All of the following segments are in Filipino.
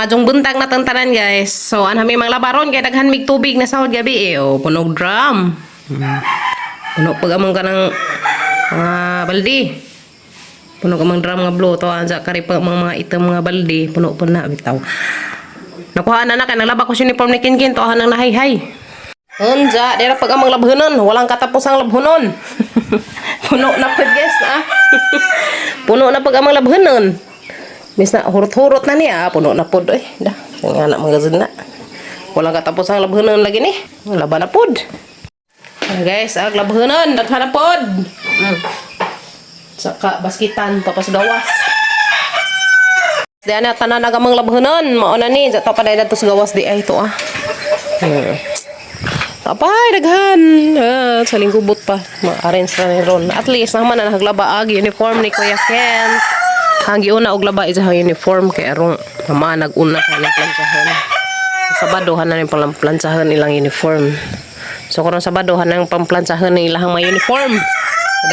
Majong buntag na tantanan guys. So anami mga labaron kay daghan mig tubig na sahod gabi eh. Oh, punog drum. Puno pag among kanang mga baldi. Puno ka mga drum nga blue to ansa kari pa mga item mga baldi puno po na bitaw. Nakuha na kay naglaba ko uniform ni Kinkin to nang nahay-hay. Unja, dira pag amang labhonon, walang katapusang labhonon. Puno na pud guys ah. Puno na pag amang labhonon. Mis na hurot-hurot na niya, puno na pud eh. Dah, nga na magazin na. Walang katapusang labhonon lagi ni. Laban na pud. Guys, ag labhonon, daghan na pud. Saka baskitan papas gawas. Diyan na tanan nagamang labhonon, mao na ni, to pa dayto sa gawas di ay to ah. Tapay daghan. Sa linggubot pa, ma-arrange na ni ron. At least naman na naglaba ag uniform ni Kuya Ken. Ang giuna og laba isa uniform kay arong mama nag-una ka ng plantsahan. Sabadohan na ning plantsahan ilang uniform. So karon sabadohan nang pamplantsahan ni ilang mga uniform.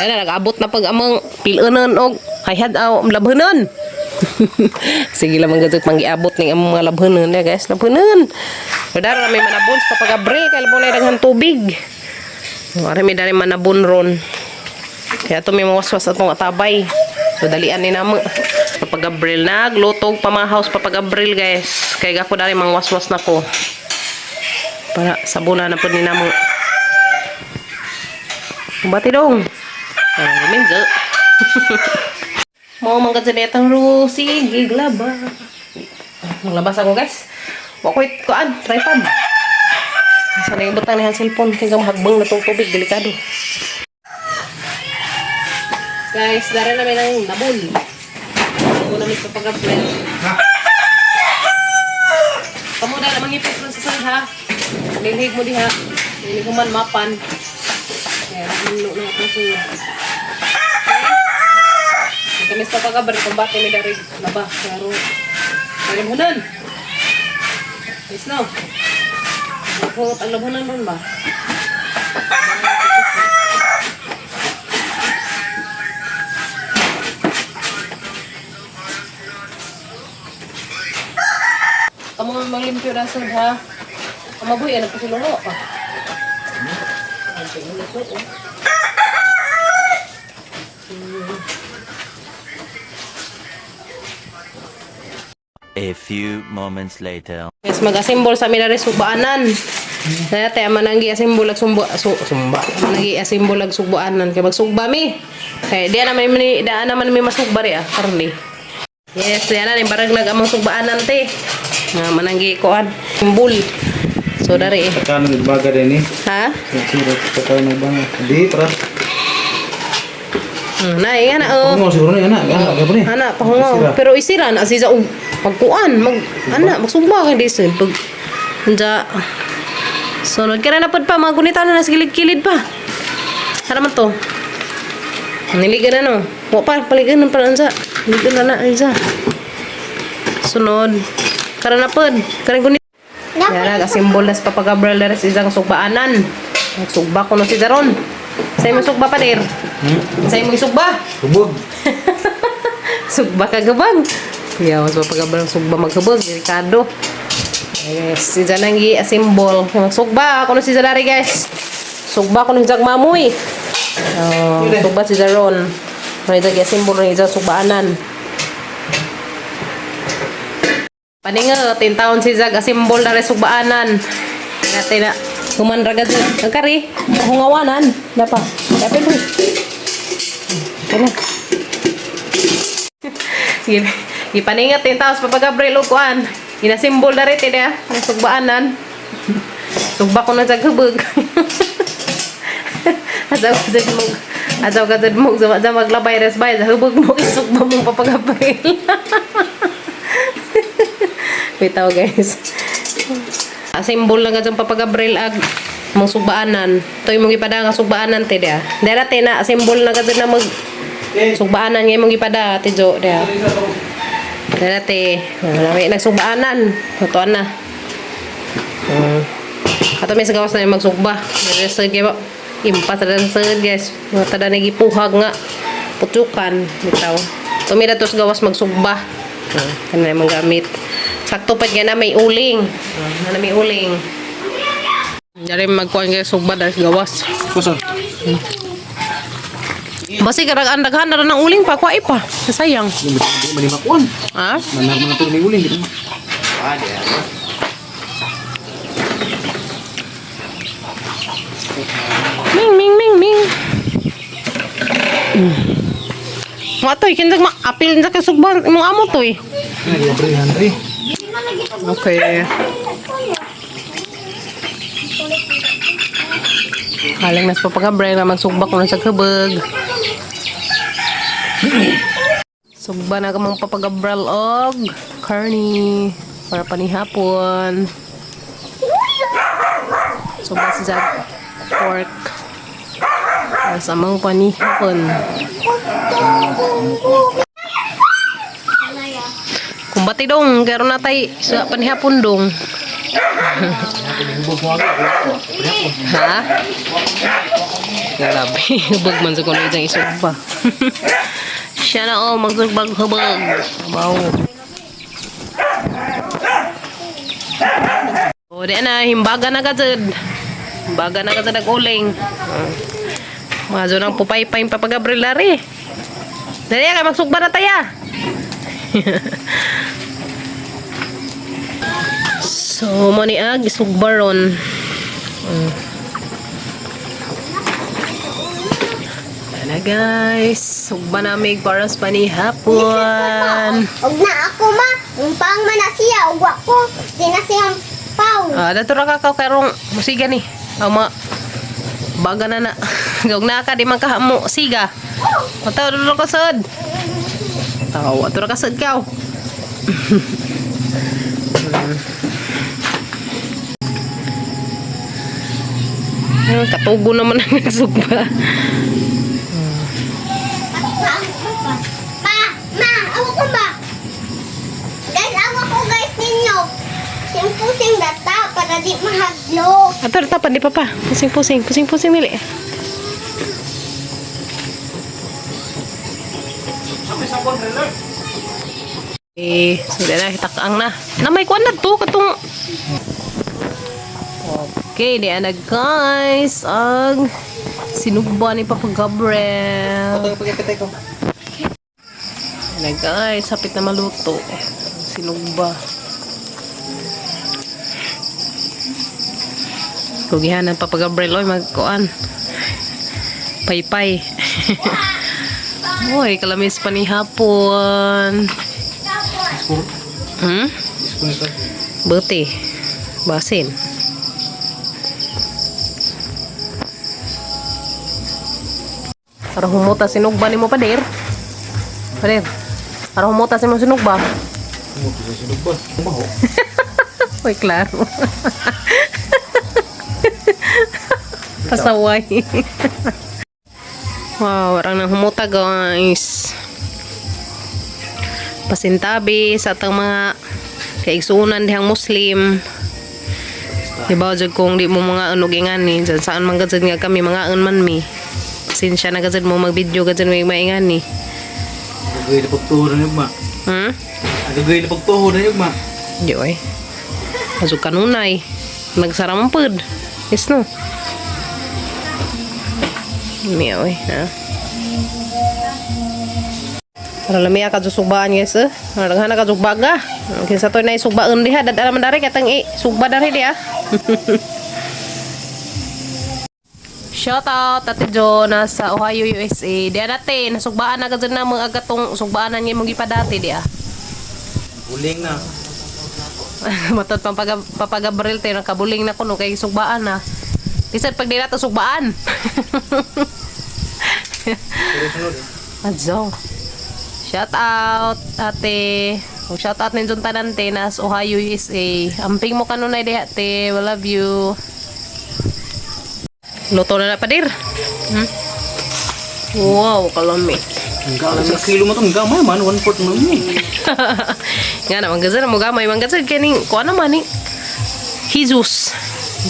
Dahil na nag-abot na pag amang pilunon og hayhad aw labhonon. Sige lang mga manggiabot ning among mga labhonon ya guys, labhonon. Dara may manabon sa pagabre kay labon daghan tubig. Ara may dali manabon ron. Kaya to may mawaswas atong atabay. So dalian ni namo. Papagabril naglutog pa mga house papagabril guys. Kay gapo dali mangwaswas na ko. Para sabuna na pud ni namo. Bati dong. Minjo. Mau manggadetang Rusi giglaba. Maglabas ako guys. Wakoy kuan, tripod. Sana yung butang niya cellphone kaya mahagbang na itong tubig, delikado. Guys, dara namin ang nabul. Ako namin sa pag-upload. Kamu dala mangipit lang sa sand ha. Nilhig mo diha. Nilhig mo man mapan. Kaya namin na itong suyod. Kami sa pag-upload, kumbate may dari laba. Pero, kaya mo nun. Yes, no? Nakahulot ang labunan ron ba? Kamu maglimpyo na sud ha? Amaboy, ano pa siluro pa? A few moments later. Yes, mag-assemble sa amin na rin subaanan. Kaya tayo mananggi assemble ag sumba. Mananggi assemble ag subaanan. Kaya magsugba mi. Kaya diyan naman may masugba rin karni. Yes, diyan na. Barag nag-amang sugbaanan te. Mananggi koan. Simbol. So, dari eh. Kano nagbaga din eh. Ha? Kano nagbaga. Di, para. Na, iya na. Pangungaw siguro na, anak. Anak, pangungaw. Pero isira na siya pagkuan. Magsugba kay disin. Pag, handa. Sunod ka na napad pa. Mga gunitan na sa kilid-kilid pa. Hara man to. Niligan na no. Huwag pa, paligan ng palansa. Niligan na isa. Sunod. Kara napad. Karang gunit. Yan, nag-asimbol na sa papagabral na rin sa isang sugbaanan. Nagsugba ko na si Daron. Sa'yo mo sugba pa dir? Sa'yo mo isugba? Hubog. Sugba ka gabang. Kaya mas papagabral sugba maghubog. Delikado. Yes, si Janang i-asimbol. Magsugba ako na si Zalari guys. Sugba ko ng jag mamoy. Sugba si Daron. May jag i-asimbol ng isang sugbaanan. Paninga, 10 taon si Jag asimbol na rin sugbaanan. Natin na. Kumandraga dyan. Ang kari. Hungawanan. Napa. Yapin mo. Kaya. Ipaningat 10 taon pa pag-abril ukuan. Inasimbol na rin niya. Ang sugbaanan. Sugba ko na Jag hubog. Asaw ka dyan mo. Sa maglabay resbay. Sa hubog mo. Isugba mong papag-abril. Bitaw guys. Asimbol na gadjang papagabril ag mong sugbaanan. Toy mong ipada nga sugbaanan te dia. Dera te na asimbol na gadjang na mag sugbaanan ngay mong ipada te jo dia. Dera te lami nagsugbaanan. Tutuan na. Ato may sagawas na magsugba. Dera sa gyud impas ra sa guys. Tada nagipuhag nga putukan bitaw. Tumira tos gawas magsugba. Kanay magamit. Sakto pa nga na may uling. Na may uling. Dari magkuhan kayo sugba dahil gawas. Kusog. Basi karag andaghan na rin ng uling pa. Kuha pa. Sayang. Hindi malimakuan. Ha? Manar man ito may uling. Di ba? Ming, ming, ming, ming. Mga to, kindag ma-apil sa kasugban. Imong amo to eh. Ay, libre, Henry. Okay. Haling nas papagabre na magsugbak ko na sa kabag. Sugba na ka mong papagabral og carne para panihapon. Sugba sa pork para sa mga panihapon. Kumbati dong, kaya na tayo sa panihapon dong. Ha? Grabe, hubag man sa kuno isang isugba. Siya na magsugbag hubag. Wow. O, di na, himbaga na gazad. Himbaga na gazad nag-uling. Mazo nang pupay-pay papagabril lari. Dali ka, magsugba na taya. So, maniag, isugba ron. Yan na guys, sugba namin para sa panihapon. Og na ako ma, ang pang manasiya, og ako, di na siyang pau. Dato ra ka karong musiga ni. Ama baga na na. Gawag na ka di man kahamo siga. Mataw dulo ka sad. Taw, ato ra ka sad kaw. Katugo naman ang sugba. Pa, ma, awa ko ba? Guys, awa ko guys ninyo. Pusing data para di mahadlo. Ato ra tapan di papa. Pusing-pusing, pusing-pusing dili. So na hitakaang na. Na may kuan na to katong. Okay, di na guys. Ang sinugba ni Papa Gabriel. Ito yung pagkakitay ko. Na guys, hapit na maluto. Sinugba. Kugihan ng Papa Gabriel oy magkuan. Paypay. Oy, kalamis pa ni hapon. Buti. Basin. Para humuta sinugba ni mo pader. Pader. Para humuta si mo sinugba. Oy, klaro. Pasaway. Wow, orang nang humuta guys. Pasintabi sa atang mga kaigsuunan dihang Muslim. Diba jud kung di mo mga unugingan ni dyan saan man gadzad nga kami mga man mi. Sinsya na gadzad mo mag-video gadzad may maingan ni. Agagay na pagtuho na yung ma. Agagay na pagtuho na yung ma. Di oy. Masuk kanunay. Nagsaramang pod. Yes no. Miya oy, ha. Para lamia ka sugbaan guys eh. Naghan ka sugbaga. Kinsa to na sugbaan diha dadala man dari katang sugba dari dia. Shout out Ate Jonah sa Ohio, USA. Dia dati nasugbaan na gud na mga agatong sugbaanan nga mong gipadati dia. Uling na. Matod pang papagabril tayo nakabuling na kuno kay sugbaan na. Bisan pag di nato sugbaan. Adzo. Shout out ate. Kung shout out ninjon tanan te nas Ohio, USA. Amping mo kanunay diha te. We love you. Luto na padir. Wow, kalami. Sa kilo mo itong gamay man, 1/4 mo yun. Nga na, manggazan na mo gamay. Manggazan kaning, kuha naman ni Jesus.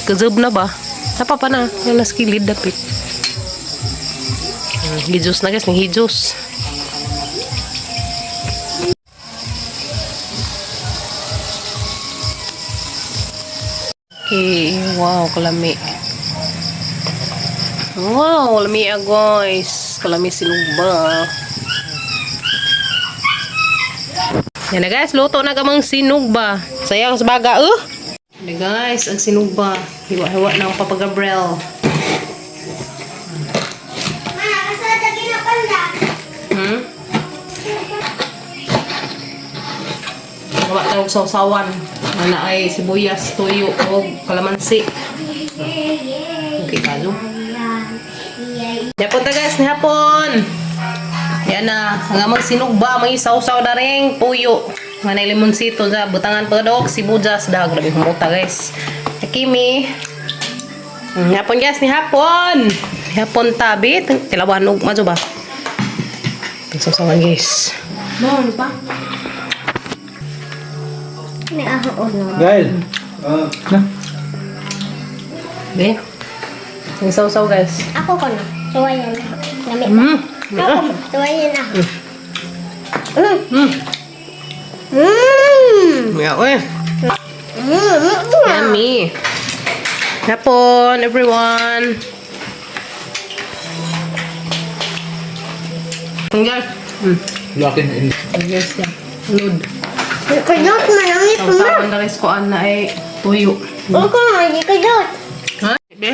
Kazab na ba? Napapa na. Yung naskilid dapit. Jesus na guys, ng Jesus. Okay, wow, kalami. Wow, kalami guys. Kalami sinugba. Yan na guys, luto na kamang sinugba. Sayang sa baga, Yan guys, ang sinugba. Hiwa-hiwa na ang Papa Gabriel. Ma, kasada ginapanda. Gawa tayong sausawan. Ana ay sibuyas, tuyo, o kalamansi. Okay, kaso. Yapon ta guys, ni hapon. Yan na, ang amang sinugba, may sausaw na rin, tuyo. Manay limonsito sa butangan pa dok, sibuyas, dah grabe humuta guys. Akimi. Hapon guys, ni hapon. Hapon tabi, tilawan og majo ba. Sausawan guys. Mo, pa. May aho ulo. Gail. Na. Be. Ang sausaw guys. Ako ko na. Suwayan na. Lamit. Ako, suwayan na. Yeah, yummy. Hapon, everyone. Guys. Locking in. Guys, yan. Load. Kajot, malangit mo na. Sausawan na rin ko na ay tuyo. Ako, hindi kajot. Ha? Be?